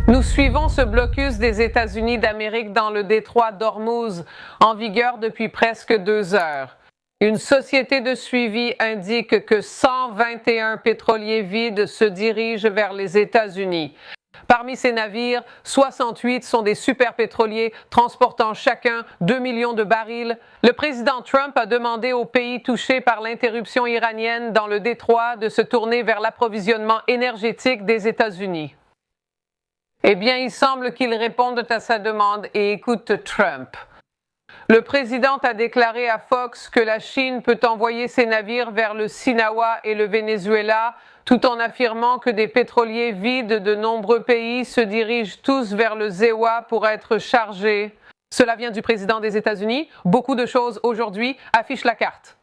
Nous suivons ce blocus des États-Unis d'Amérique dans le détroit d'Ormuz, en vigueur depuis presque 2 heures. Une société de suivi indique que 121 pétroliers vides se dirigent vers les États-Unis. Parmi ces navires, 68 sont des superpétroliers transportant chacun 2 millions de barils. Le président Trump a demandé aux pays touchés par l'interruption iranienne dans le détroit de se tourner vers l'approvisionnement énergétique des États-Unis. Eh bien, il semble qu'ils répondent à sa demande et écoutent Trump. Le président a déclaré à Fox que la Chine peut envoyer ses navires vers le Sinawa et le Venezuela, tout en affirmant que des pétroliers vides de nombreux pays se dirigent tous vers le Zewa pour être chargés. Cela vient du président des États-Unis. Beaucoup de choses aujourd'hui affichent la carte.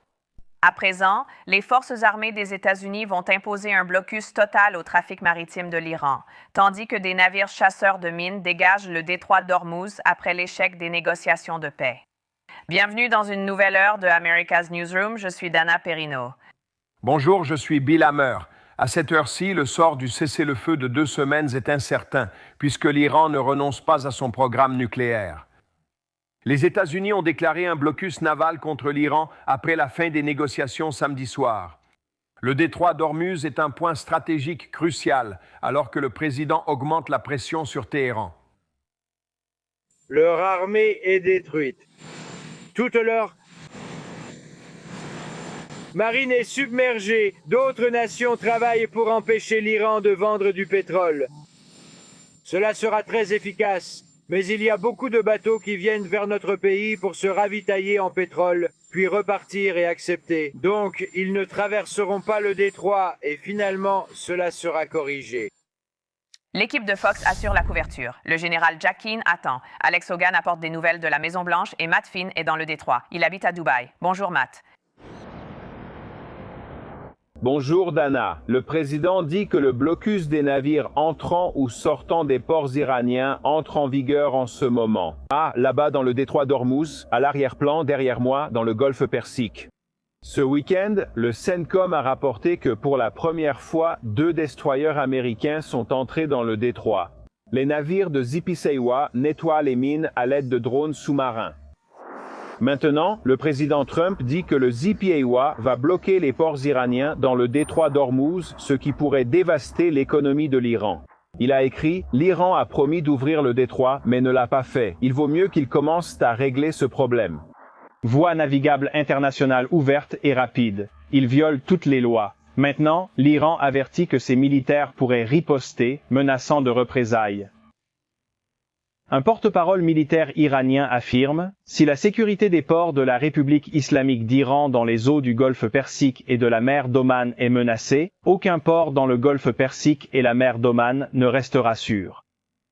À présent, les forces armées des États-Unis vont imposer un blocus total au trafic maritime de l'Iran, tandis que des navires chasseurs de mines dégagent le détroit d'Ormuz après l'échec des négociations de paix. Bienvenue dans une nouvelle heure de America's Newsroom, je suis Dana Perino. Bonjour, je suis Bill Hammer. À cette heure-ci, le sort du cessez-le-feu de 2 semaines est incertain, puisque l'Iran ne renonce pas à son programme nucléaire. Les États-Unis ont déclaré un blocus naval contre l'Iran après la fin des négociations samedi soir. Le détroit d'Ormuz est un point stratégique crucial, alors que le président augmente la pression sur Téhéran. Leur armée est détruite. Toute leur marine est submergée. D'autres nations travaillent pour empêcher l'Iran de vendre du pétrole. Cela sera très efficace. Mais il y a beaucoup de bateaux qui viennent vers notre pays pour se ravitailler en pétrole, puis repartir et accepter. Donc, ils ne traverseront pas le détroit et finalement, cela sera corrigé. L'équipe de Fox assure la couverture. Le général Jack Keane attend. Alex Hogan apporte des nouvelles de la Maison-Blanche et Matt Finn est dans le détroit. Il habite à Dubaï. Bonjour Matt. Bonjour Dana. Le président dit que le blocus des navires entrant ou sortant des ports iraniens entre en vigueur en ce moment. Là-bas dans le détroit d'Ormuz, à l'arrière-plan derrière moi dans le golfe Persique. Ce week-end, le CENTCOM a rapporté que pour la première fois, 2 destroyers américains sont entrés dans le détroit. Les navires de Zipisewa nettoient les mines à l'aide de drones sous-marins. Maintenant, le président Trump dit que le Zipisewa va bloquer les ports iraniens dans le détroit d'Ormuz, ce qui pourrait dévaster l'économie de l'Iran. Il a écrit « L'Iran a promis d'ouvrir le détroit, mais ne l'a pas fait. Il vaut mieux qu'il commence à régler ce problème. » Voie navigable internationale ouverte et rapide. Il viole toutes les lois. Maintenant, l'Iran avertit que ses militaires pourraient riposter, menaçant de représailles. Un porte-parole militaire iranien affirme « Si la sécurité des ports de la République islamique d'Iran dans les eaux du golfe Persique et de la mer d'Oman est menacé, aucun port dans le golfe Persique et la mer d'Oman ne restera sûr. »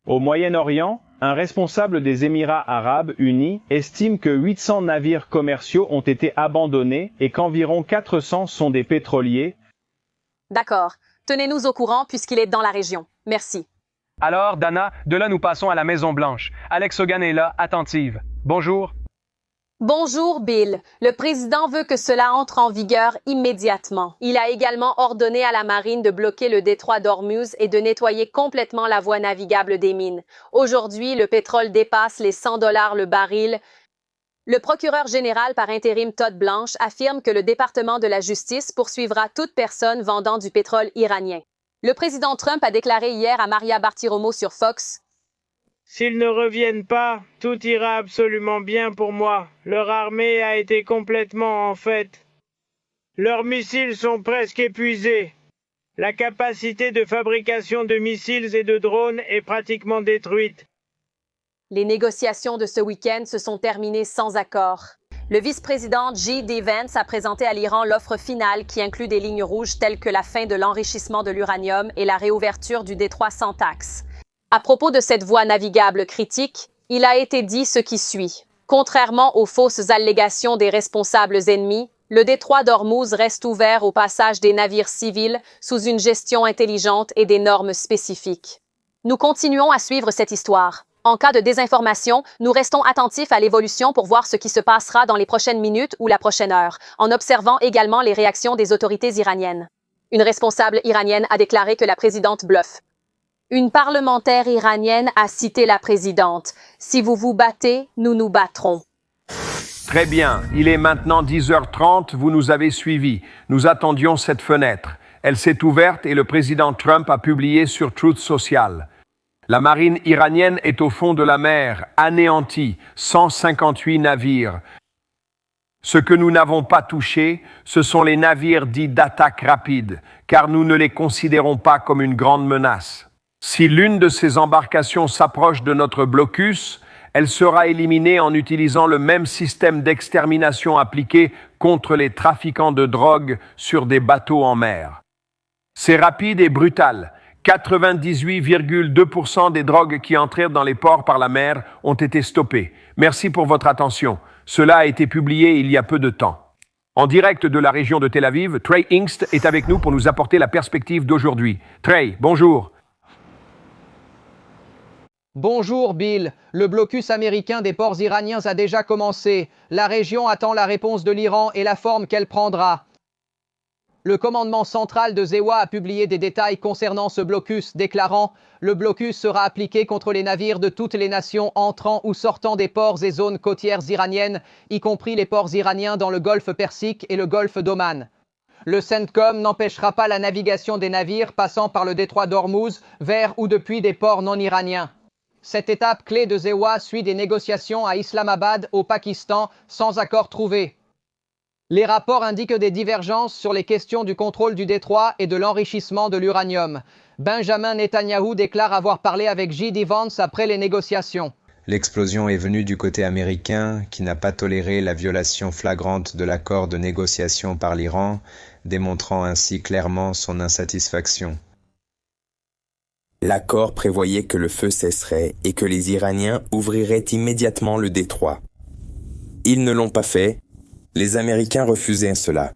Au Moyen-Orient, un responsable des Émirats arabes unis estime que 800 navires commerciaux ont été abandonnés et qu'environ 400 sont des pétroliers. D'accord. Tenez-nous au courant puisqu'il est dans la région. Merci. Alors, Dana, de là nous passons à la Maison-Blanche. Alex Hogan est là, attentive. Bonjour. Bonjour Bill. Le président veut que cela entre en vigueur immédiatement. Il a également ordonné à la marine de bloquer le détroit d'Ormuz et de nettoyer complètement la voie navigable des mines. Aujourd'hui, le pétrole dépasse les $100 le baril. Le procureur général par intérim Todd Blanche affirme que le département de la justice poursuivra toute personne vendant du pétrole iranien. Le président Trump a déclaré hier à Maria Bartiromo sur Fox « S'ils ne reviennent pas, tout ira absolument bien pour moi. Leur armée a été complètement en fait. Leurs missiles sont presque épuisés. La capacité de fabrication de missiles et de drones est pratiquement détruite. » Les négociations de ce week-end se sont terminées sans accord. Le vice-président J.D. Vance a présenté à l'Iran l'offre finale qui inclut des lignes rouges telles que la fin de l'enrichissement de l'uranium et la réouverture du détroit sans taxe. À propos de cette voie navigable critique, il a été dit ce qui suit. Contrairement aux fausses allégations des responsables ennemis, le détroit d'Ormuz reste ouvert au passage des navires civils sous une gestion intelligente et des normes spécifiques. Nous continuons à suivre cette histoire. En cas de désinformation, nous restons attentifs à l'évolution pour voir ce qui se passera dans les prochaines minutes ou la prochaine heure, en observant également les réactions des autorités iraniennes. Une responsable iranienne a déclaré que la présidente bluffe. Une parlementaire iranienne a cité la présidente. « Si vous vous battez, nous nous battrons. » Très bien, il est maintenant 10h30, vous nous avez suivis. Nous attendions cette fenêtre. Elle s'est ouverte et le président Trump a publié sur Truth Social. La marine iranienne est au fond de la mer, anéantie, 158 navires. Ce que nous n'avons pas touché, ce sont les navires dits d'attaque rapide, car nous ne les considérons pas comme une grande menace. Si l'une de ces embarcations s'approche de notre blocus, elle sera éliminée en utilisant le même système d'extermination appliqué contre les trafiquants de drogue sur des bateaux en mer. C'est rapide et brutal. 98,2% des drogues qui entrèrent dans les ports par la mer ont été stoppées. Merci pour votre attention. Cela a été publié il y a peu de temps. En direct de la région de Tel Aviv, Trey Hingst est avec nous pour nous apporter la perspective d'aujourd'hui. Trey, bonjour. Bonjour Bill, le blocus américain des ports iraniens a déjà commencé. La région attend la réponse de l'Iran et la forme qu'elle prendra. Le commandement central de Zewa a publié des détails concernant ce blocus, déclarant « Le blocus sera appliqué contre les navires de toutes les nations entrant ou sortant des ports et zones côtières iraniennes, y compris les ports iraniens dans le golfe Persique et le golfe d'Oman. Le CENTCOM n'empêchera pas la navigation des navires passant par le détroit d'Ormuz vers ou depuis des ports non iraniens. » Cette étape clé de Zewa suit des négociations à Islamabad, au Pakistan, sans accord trouvé. Les rapports indiquent des divergences sur les questions du contrôle du détroit et de l'enrichissement de l'uranium. Benjamin Netanyahou déclare avoir parlé avec J.D. Vance après les négociations. L'explosion est venue du côté américain, qui n'a pas toléré la violation flagrante de l'accord de négociation par l'Iran, démontrant ainsi clairement son insatisfaction. L'accord prévoyait que le feu cesserait et que les Iraniens ouvriraient immédiatement le détroit. Ils ne l'ont pas fait. Les Américains refusaient cela.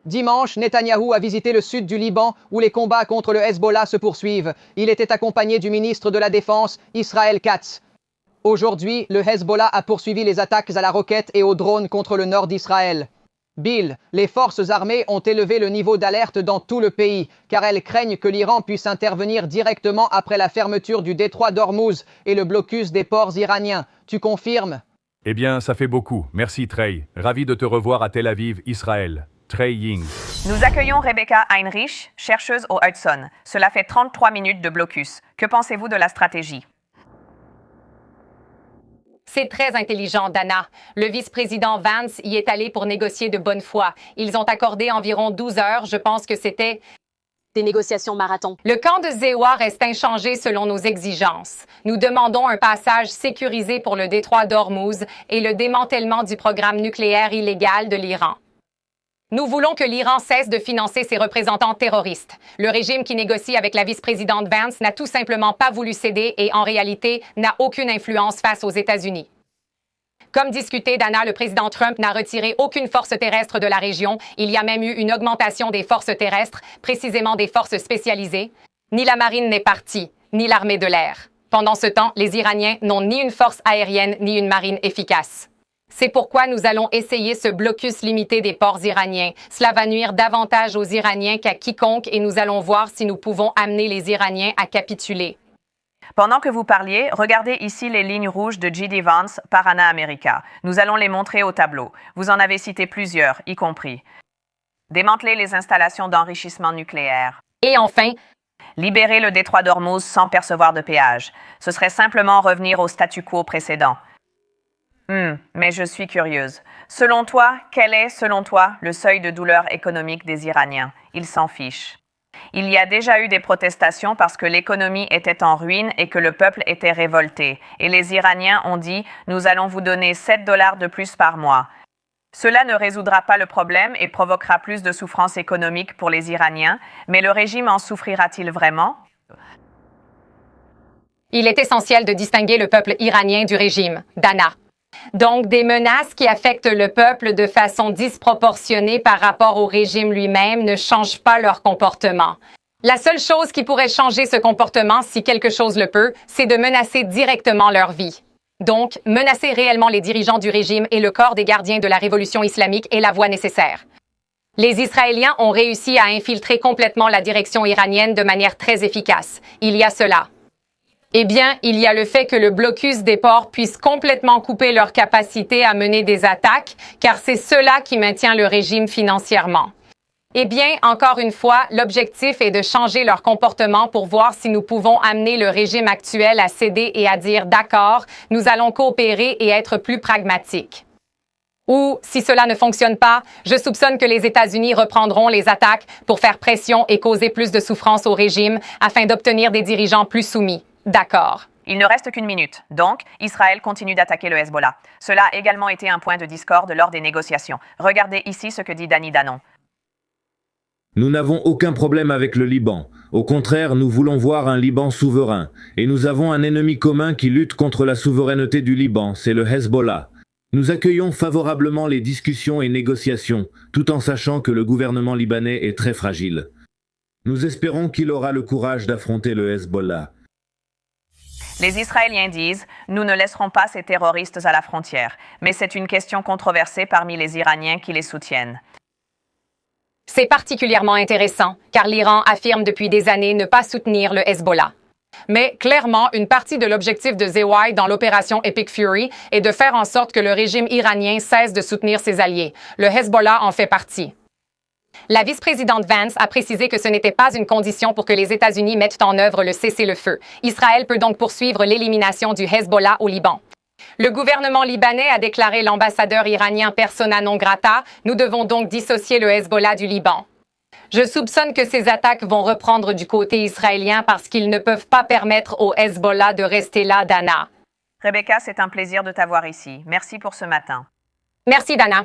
Dimanche, Netanyahou a visité le sud du Liban où les combats contre le Hezbollah se poursuivent. Il était accompagné du ministre de la Défense, Israël Katz. Aujourd'hui, le Hezbollah a poursuivi les attaques à la roquette et aux drones contre le nord d'Israël. Bill, les forces armées ont élevé le niveau d'alerte dans tout le pays, car elles craignent que l'Iran puisse intervenir directement après la fermeture du détroit d'Ormuz et le blocus des ports iraniens. Tu confirmes? Eh bien, ça fait beaucoup. Merci Trey. Ravi de te revoir à Tel Aviv, Israël. Trey Ying. Nous accueillons Rebecca Heinrich, chercheuse au Hudson. Cela fait 33 minutes de blocus. Que pensez-vous de la stratégie? C'est très intelligent, Dana. Le vice-président Vance y est allé pour négocier de bonne foi. Ils ont accordé environ 12 heures. Je pense que c'était Des négociations marathon. Le camp de Zewa reste inchangé selon nos exigences. Nous demandons un passage sécurisé pour le détroit d'Ormuz et le démantèlement du programme nucléaire illégal de l'Iran. Nous voulons que l'Iran cesse de financer ses représentants terroristes. Le régime qui négocie avec la vice-présidente Vance n'a tout simplement pas voulu céder et, en réalité, n'a aucune influence face aux États-Unis. Comme discuté, Dana, le président Trump n'a retiré aucune force terrestre de la région. Il y a même eu une augmentation des forces terrestres, précisément des forces spécialisées. Ni la marine n'est partie, ni l'armée de l'air. Pendant ce temps, les Iraniens n'ont ni une force aérienne, ni une marine efficace. C'est pourquoi nous allons essayer ce blocus limité des ports iraniens. Cela va nuire davantage aux Iraniens qu'à quiconque et nous allons voir si nous pouvons amener les Iraniens à capituler. Pendant que vous parliez, regardez ici les lignes rouges de J.D. Vance par Anna America. Nous allons les montrer au tableau. Vous en avez cité plusieurs, y compris démanteler les installations d'enrichissement nucléaire. Et enfin, libérer le détroit d'Ormuz sans percevoir de péage. Ce serait simplement revenir au statu quo précédent. Mais je suis curieuse. Selon toi, quel est, selon toi, le seuil de douleur économique des Iraniens? Ils s'en fichent. Il y a déjà eu des protestations parce que l'économie était en ruine et que le peuple était révolté. Et les Iraniens ont dit « Nous allons vous donner 7 $ de plus par mois ». Cela ne résoudra pas le problème et provoquera plus de souffrance économique pour les Iraniens, mais le régime en souffrira-t-il vraiment? il est essentiel de distinguer le peuple iranien du régime, Dana. Donc, des menaces qui affectent le peuple de façon disproportionnée par rapport au régime lui-même ne changent pas leur comportement. La seule chose qui pourrait changer ce comportement, si quelque chose le peut, c'est de menacer directement leur vie. Donc, menacer réellement les dirigeants du régime et le corps des gardiens de la révolution islamique est la voie nécessaire. Les Israéliens ont réussi à infiltrer complètement la direction iranienne de manière très efficace. Il y a cela. Eh bien, il y a le fait que le blocus des ports puisse complètement couper leur capacité à mener des attaques, car c'est cela qui maintient le régime financièrement. Eh bien, encore une fois, l'objectif est de changer leur comportement pour voir si nous pouvons amener le régime actuel à céder et à dire « d'accord, nous allons coopérer et être plus pragmatiques ». Ou, si cela ne fonctionne pas, je soupçonne que les États-Unis reprendront les attaques pour faire pression et causer plus de souffrance au régime afin d'obtenir des dirigeants plus soumis. D'accord. Il ne reste qu'une minute. Donc, Israël continue d'attaquer le Hezbollah. Cela a également été un point de discorde lors des négociations. Regardez ici ce que dit Danny Danon. Nous n'avons aucun problème avec le Liban. Au contraire, nous voulons voir un Liban souverain. Et nous avons un ennemi commun qui lutte contre la souveraineté du Liban, c'est le Hezbollah. Nous accueillons favorablement les discussions et négociations, tout en sachant que le gouvernement libanais est très fragile. Nous espérons qu'il aura le courage d'affronter le Hezbollah. Les Israéliens disent « Nous ne laisserons pas ces terroristes à la frontière », mais c'est une question controversée parmi les Iraniens qui les soutiennent. C'est particulièrement intéressant, car l'Iran affirme depuis des années ne pas soutenir le Hezbollah. Mais clairement, une partie de l'objectif de ZY dans l'opération Epic Fury est de faire en sorte que le régime iranien cesse de soutenir ses alliés. Le Hezbollah en fait partie. La vice-présidente Vance a précisé que ce n'était pas une condition pour que les États-Unis mettent en œuvre le cessez-le-feu. Israël peut donc poursuivre l'élimination du Hezbollah au Liban. Le gouvernement libanais a déclaré l'ambassadeur iranien persona non grata. Nous devons donc dissocier le Hezbollah du Liban. Je soupçonne que ces attaques vont reprendre du côté israélien parce qu'ils ne peuvent pas permettre au Hezbollah de rester là, Dana. Rebecca, c'est un plaisir de t'avoir ici. Merci pour ce matin. Merci, Dana.